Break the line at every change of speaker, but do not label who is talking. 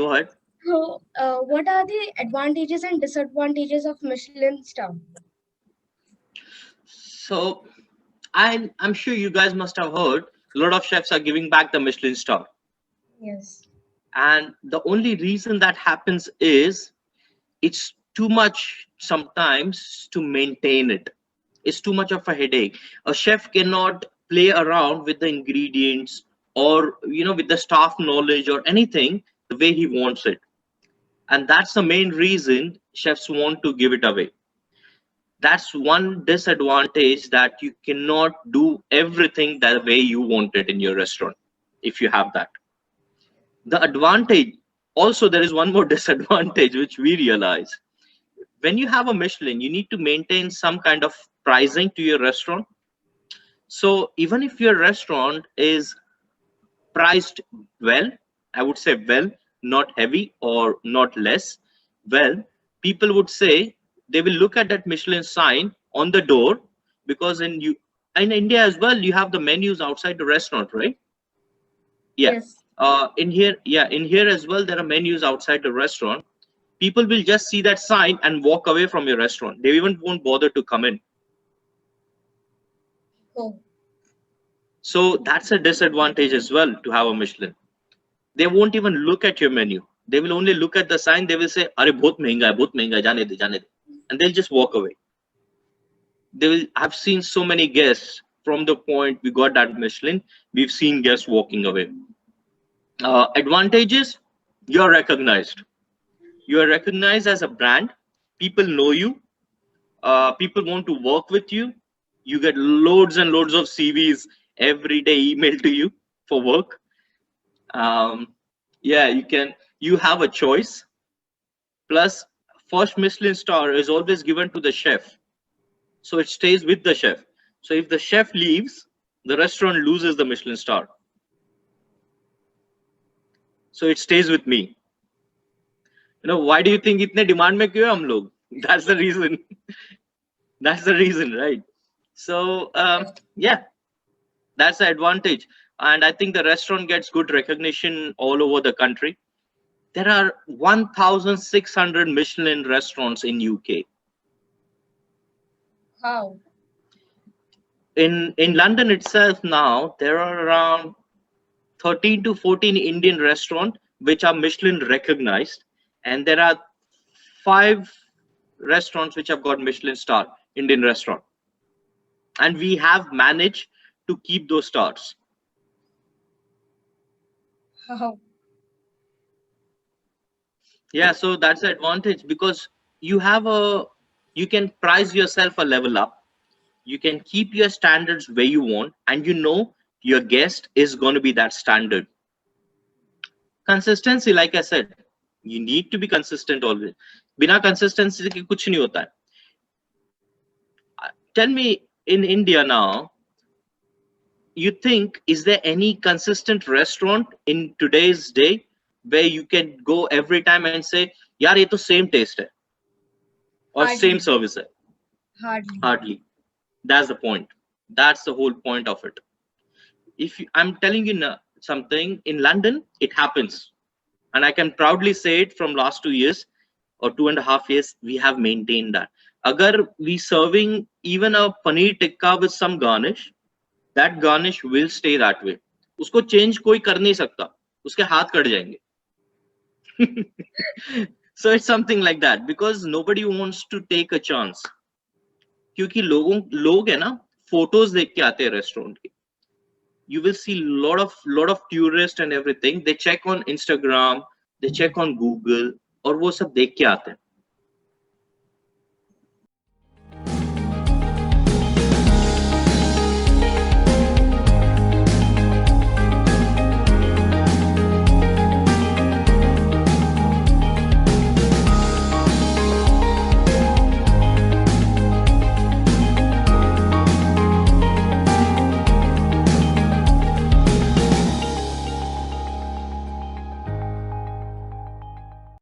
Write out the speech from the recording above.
go ahead.
So, what are the advantages and disadvantages of Michelin star?
So I'm sure you guys must have heard a lot of chefs are giving back the Michelin star.
Yes.
And the only reason that happens is it's too much sometimes to maintain it. It's too much of a headache. A chef cannot play around with the ingredients or with the staff knowledge or anything the way he wants it. And that's the main reason chefs want to give it away. That's one disadvantage, that you cannot do everything the way you want it in your restaurant if you have that. The advantage, also there is one more disadvantage which we realize. When you have a Michelin, you need to maintain some kind of pricing to your restaurant. So even if your restaurant is priced well, I would say well, not heavy or not less, well, people would say, they will look at that Michelin sign on the door, because in India as well, you have the menus outside the restaurant, right? Yeah.
Yes.
In here as well, there are menus outside the restaurant. People will just see that sign and walk away from your restaurant. They even won't bother to come in.
Oh.
So that's a disadvantage as well to have a Michelin. They won't even look at your menu. They will only look at the sign. They will say, "Arey bahut mehenga hai, jane de," and they'll just walk away. I've seen so many guests from the point we got that Michelin. We've seen guests walking away. Advantages: you're recognized. You are recognized as a brand. People know you. People want to work with you. You get loads and loads of CVs every day emailed to you for work. Yeah, you have a choice. Plus, first Michelin star is always given to the chef, so it stays with the chef. So if the chef leaves, the restaurant loses the Michelin star. So it stays with me. Why do you think itne demand mein kyun hai hum log? That's the reason. That's the reason, right? So yeah, that's the advantage. And I think the restaurant gets good recognition all over the country. There are 1,600 Michelin restaurants in UK.
How?
In London itself now, there are around 13 to 14 Indian restaurants which are Michelin recognized, and there are 5 restaurants which have got Michelin star, Indian restaurant, and we have managed to keep those stars.
How?
Yeah, so that's the advantage, because you can price yourself a level up. You can keep your standards where you want, and your guest is going to be that standard. Consistency, like I said, you need to be consistent always. Bina consistency ke kuch nahi hota hai. Tell me, in India now, you think, is there any consistent restaurant in today's day where you can go every time and say, yaar, ye to same taste hai, or
Hardly.
same service hai?
Hardly.
Hardly. That's the point. That's the whole point of it. I'm telling you something, in London, it happens. And I can proudly say it, from last 2 years or 2.5 years, we have maintained that. Agar we serving even a paneer tikka with some garnish, that garnish will stay that way. Usko change koi kar nahi sakta. Uske haath kat jayenge. So it's something like that, because nobody wants to take a chance. क्योंकि लोग है ना, photos देख के आते हैं restaurant के. You will see lot of tourists and everything. They check on Instagram, they check on Google, और वो सब देख के आते हैं.